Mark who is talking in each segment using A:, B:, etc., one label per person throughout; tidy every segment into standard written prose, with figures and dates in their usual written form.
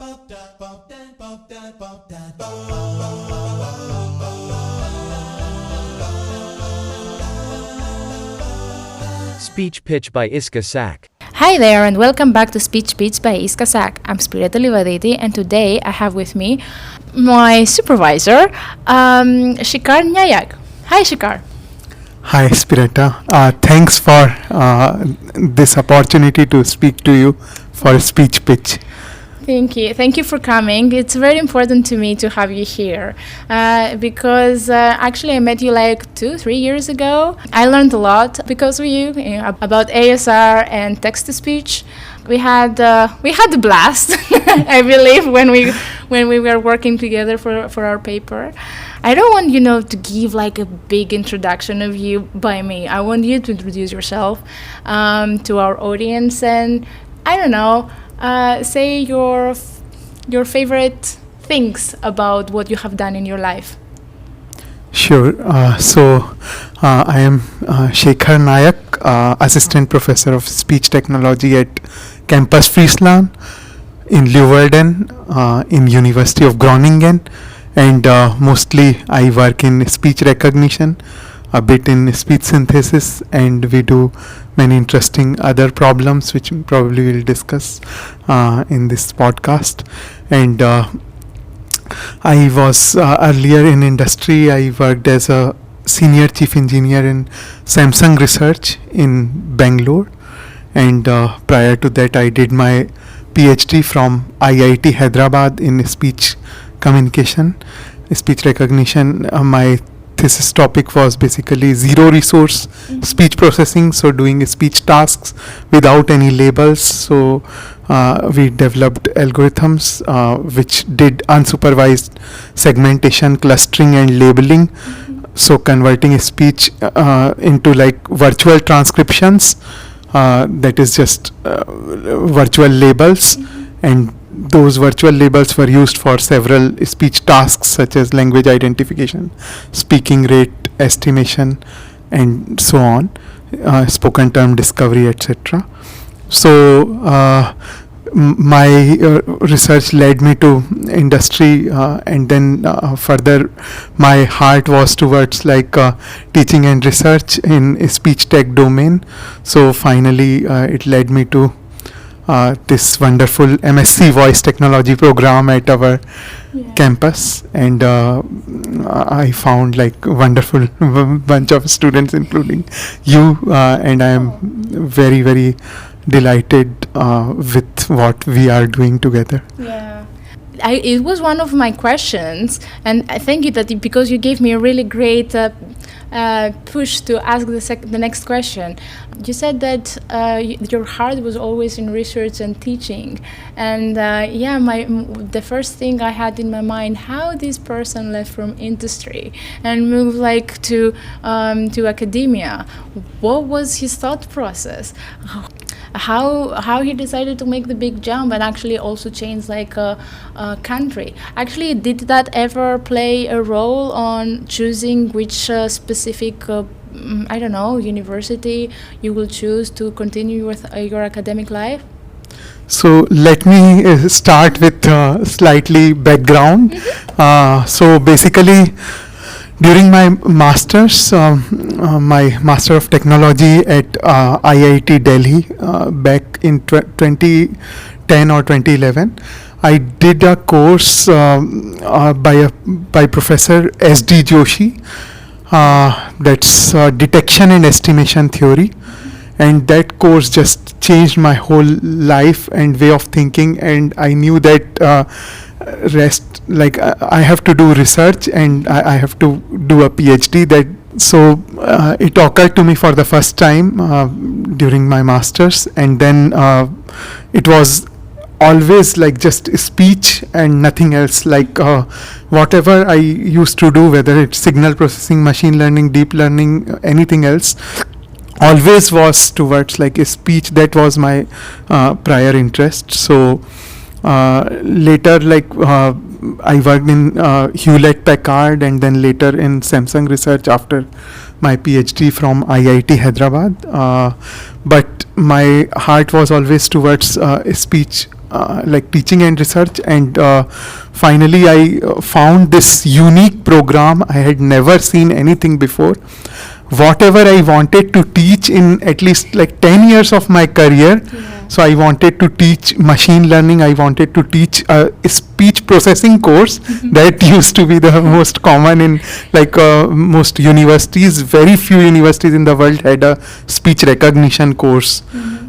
A: Speech pitch by Iska Sak.
B: Hi there and welcome back to Speech Pitch by Iska Sak. I'm Spyretta Leivaditi and today I have with me my supervisor, Shekhar Nayak. Hi Shekhar.
C: Hi Spyretta. Thanks for this opportunity to speak to you for a speech pitch.
B: Thank you. Thank you for coming. It's very important to me to have you here because actually I met you like 2-3 years ago. I learned a lot because of you, about ASR and text-to-speech. We had a blast, I believe, when we were working together for our paper. I don't want to give like a big introduction of you by me. I want you to introduce yourself to our audience and I don't know. Say your favorite things about what you have done in your life.
C: Sure. So I am Shekhar Nayak, Assistant Professor of Speech Technology at Campus Fryslân in Leeuwarden, in University of Groningen, and mostly I work in speech recognition, a bit in speech synthesis, and we do many interesting other problems which probably we'll discuss in this podcast. And I was earlier in industry. I worked as a senior chief engineer in Samsung Research in Bangalore, and prior to that I did my PhD from IIT Hyderabad in speech communication, speech recognition. My thesis topic was basically zero resource speech processing, so doing speech tasks without any labels. So we developed algorithms which did unsupervised segmentation, clustering and labeling, so converting a speech into like virtual transcriptions, that is just virtual labels, and those virtual labels were used for several speech tasks such as language identification, speaking rate estimation, and so on, spoken term discovery, etc. So my research led me to industry, and then further my heart was towards like teaching and research in speech tech domain. So finally it led me to this wonderful MSc Voice Technology program at our campus, and I found like wonderful bunch of students, including you, and I am very, very delighted with what we are doing together.
B: Yeah. It was one of my questions, and I thank you because you gave me a really great push to ask the next question. You said that your heart was always in research and teaching, and the first thing I had in my mind, how this person left from industry and moved like to academia. What was his thought process? How he decided to make the big jump and actually also change like a country. Actually, did that ever play a role on choosing which specific university you will choose to continue with your academic life?
C: So let me start with slightly background. So basically, during my master's, my Master of Technology at IIT Delhi back in 2010 or 2011, I did a course by Professor S.D. Joshi, that's Detection and Estimation Theory, and that course just changed my whole life and way of thinking, and I knew that I have to do research and I have to do a PhD. So it occurred to me for the first time during my master's, and then it was always like just speech and nothing else. Like whatever I used to do, whether it's signal processing, machine learning, deep learning, anything else, always was towards like a speech. That was my prior interest. So later, I worked in Hewlett Packard, and then later in Samsung Research after my PhD from IIT Hyderabad. But my heart was always towards speech like teaching and research, and finally I found this unique program. I had never seen anything before. Whatever I wanted to teach in at least like 10 years of my career. So I wanted to teach machine learning. I wanted to teach a speech processing course that used to be the most common in like most universities. Very few universities in the world had a speech recognition course.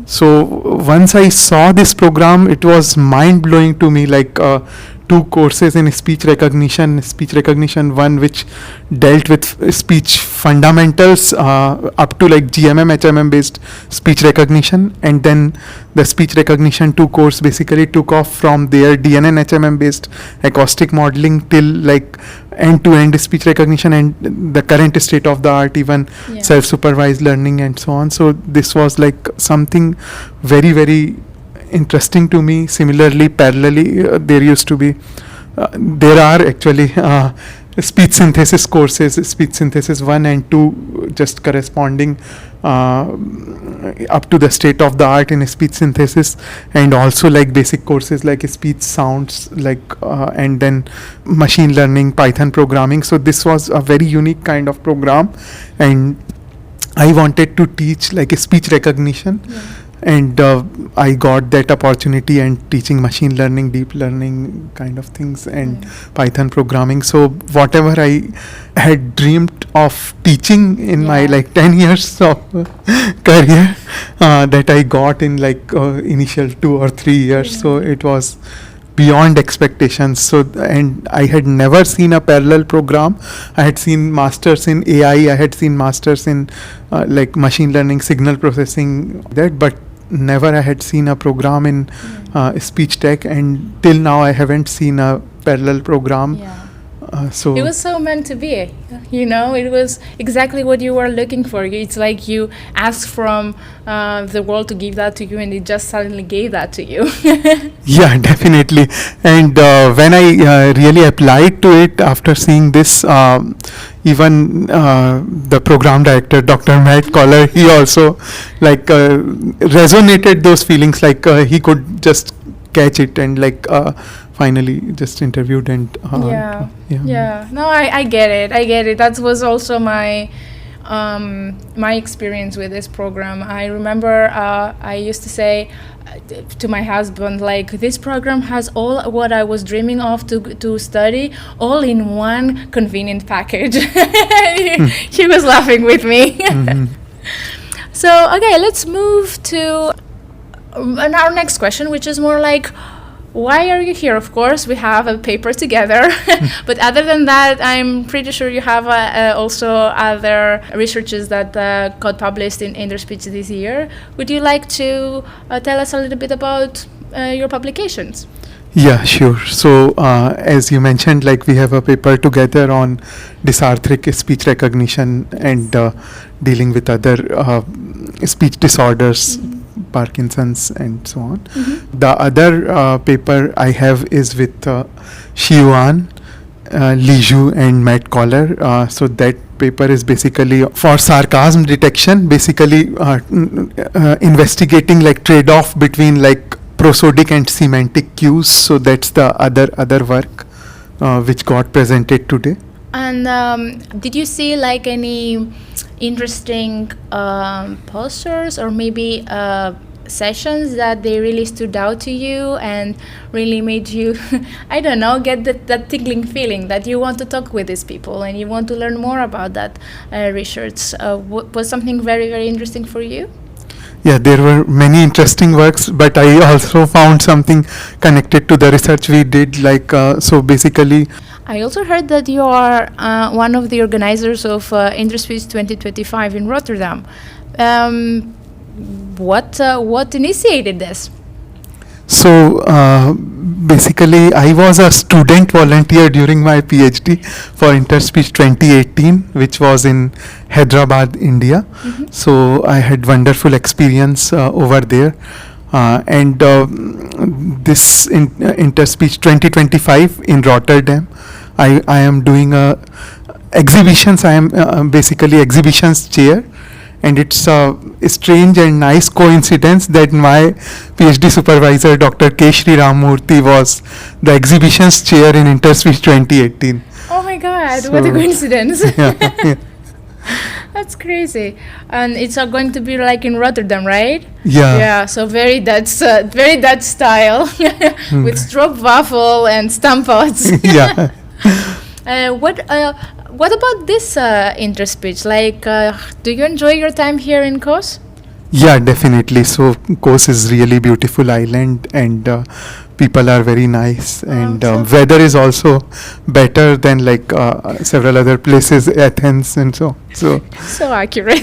C: So once I saw this program, it was mind blowing to me. Like two courses in speech recognition one which dealt with speech fundamentals up to like GMM HMM based speech recognition, and then the speech recognition 2 course basically took off from there, DNN HMM based acoustic modeling till like end-to-end speech recognition and the current state of the art, even self-supervised learning and so on. So this was like something very, very interesting to me. Similarly, parallelly, there are actually speech synthesis courses, speech synthesis 1 and 2, just corresponding up to the state of the art in speech synthesis, and also like basic courses like speech sounds, like and then machine learning, Python programming. So this was a very unique kind of program, and I wanted to teach like a speech recognition. And I got that opportunity and teaching machine learning, deep learning kind of things, and Python programming. So whatever I had dreamed of teaching in my like 10 years of career, that I got in like initial 2 or 3 years. So it was beyond expectations. So, and I had never seen a parallel program. I had seen masters in AI, I had seen masters in like machine learning, signal processing, that, but never I had seen a program in speech tech, and till now I haven't seen a parallel program. So
B: it was so meant to be, you know. It was exactly what you were looking for. It's like you asked from the world to give that to you, and it just suddenly gave that to you.
C: Yeah, definitely. And when I really applied to it after seeing this, even the program director, Dr. Matt Collar, he also like resonated those feelings, like he could just catch it, and like finally just interviewed and
B: no, I get it. That was also my my experience with this program. I remember I used to say to my husband, like, this program has all what I was dreaming of to study, all in one convenient package. He was laughing with me. So okay, let's move to our next question, which is more like, why are you here? Of course, we have a paper together, but other than that, I'm pretty sure you have also other researches that got published in Interspeech this year. Would you like to tell us a little bit about your publications?
C: Yeah, sure. So as you mentioned, like, we have a paper together on dysarthric speech recognition and dealing with other speech disorders, Parkinson's and so on. The other paper I have is with Xiuan, Li Zhu and Matt Collar. So that paper is basically for sarcasm detection, basically investigating like trade-off between like prosodic and semantic cues. So that's the other work which got presented today.
B: And did you see like any interesting posters or maybe sessions that they really stood out to you and really made you, I don't know, get that tingling feeling that you want to talk with these people and you want to learn more about that research? Was something very, very interesting for you?
C: Yeah, there were many interesting works, but I also found something connected to the research we did, like, so basically...
B: I also heard that you are one of the organizers of Interspeech 2025 in Rotterdam. What initiated this?
C: So basically, I was a student volunteer during my PhD for Interspeech 2018, which was in Hyderabad, India. So I had wonderful experience over there. And this Interspeech 2025 in Rotterdam, I am doing exhibitions. I am basically exhibitions chair, And it's a strange and nice coincidence that my PhD supervisor, Dr. K. Shri Ramurthy, was the exhibitions chair in Interspeech 2018.
B: Oh my God! What a
C: So-
B: coincidence!
C: Yeah.
B: That's crazy. And it's going to be like in Rotterdam, right?
C: Yeah.
B: Yeah. So very Dutch style, with stroopwafel and stampots.
C: Yeah.
B: What about this interspeech? Like, do you enjoy your time here in Kos?
C: Yeah, definitely. So Kos is really beautiful island, and people are very nice, and
B: so-
C: weather is also better than like several other places, Athens and so. So
B: So accurate.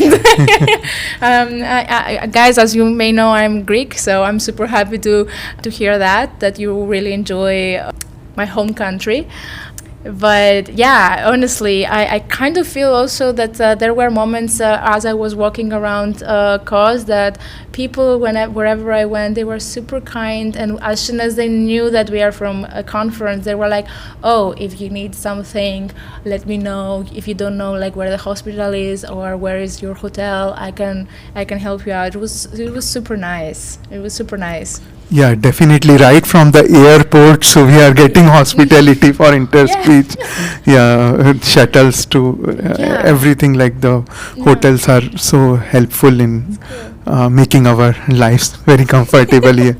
B: Guys, as you may know, I'm Greek, so I'm super happy to hear that you really enjoy my home country. But yeah, honestly, I kind of feel also that there were moments as I was walking around Kos that people, wherever I went, they were super kind. And as soon as they knew that we are from a conference, they were like, "Oh, if you need something, let me know. If you don't know like where the hospital is or where is your hotel, I can help you out." It was super nice. It was super nice.
C: yeah, definitely right from the airport. So we are getting hospitality for Interspeech. Yeah, shuttles to
B: Yeah.
C: everything. Like the
B: Yeah.
C: hotels are so helpful in making our lives very comfortable here.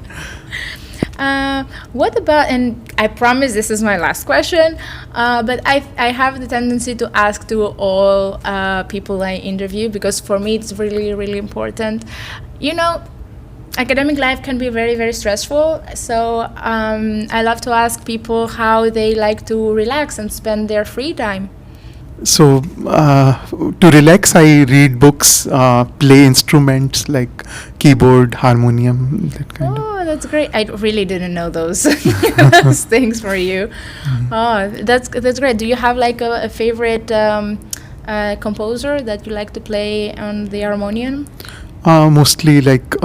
B: What about, and I promise this is my last question, but I have the tendency to ask to all people I interview, because for me it's really, really important. You know, academic life can be very, very stressful, so I love to ask people how they like to relax and spend their free time.
C: So to relax, I read books, play instruments like keyboard, harmonium, that kind of.
B: Oh, that's great. I really didn't know those those things for you. Oh, that's great. Do you have like a favorite composer that you like to play on the harmonium?
C: Mostly like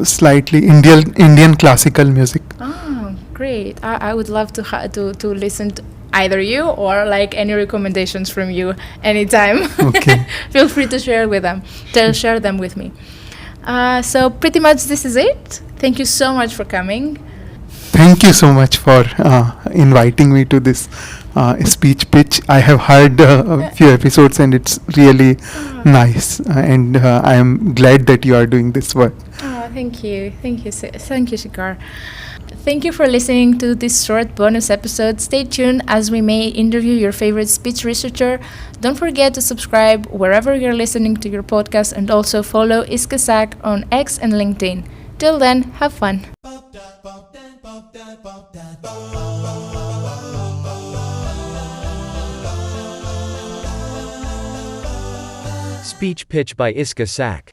C: slightly Indian classical music.
B: Oh, great. I would love to listen to either you or like any recommendations from you anytime.
C: Okay.
B: Feel free to share with them. Share them with me. So pretty much this is it. Thank you so much for coming.
C: Thank you so much for inviting me to this speech pitch. I have heard a few episodes and it's really nice, and I am glad that you are doing this work.
B: Oh, thank you, Shekhar. Thank you for listening to this short bonus episode. Stay tuned as we may interview your favorite speech researcher. Don't forget to subscribe wherever you're listening to your podcast, and also follow Iskasak on X and LinkedIn. Till then, have fun.
A: Speech pitch by Iska Sak.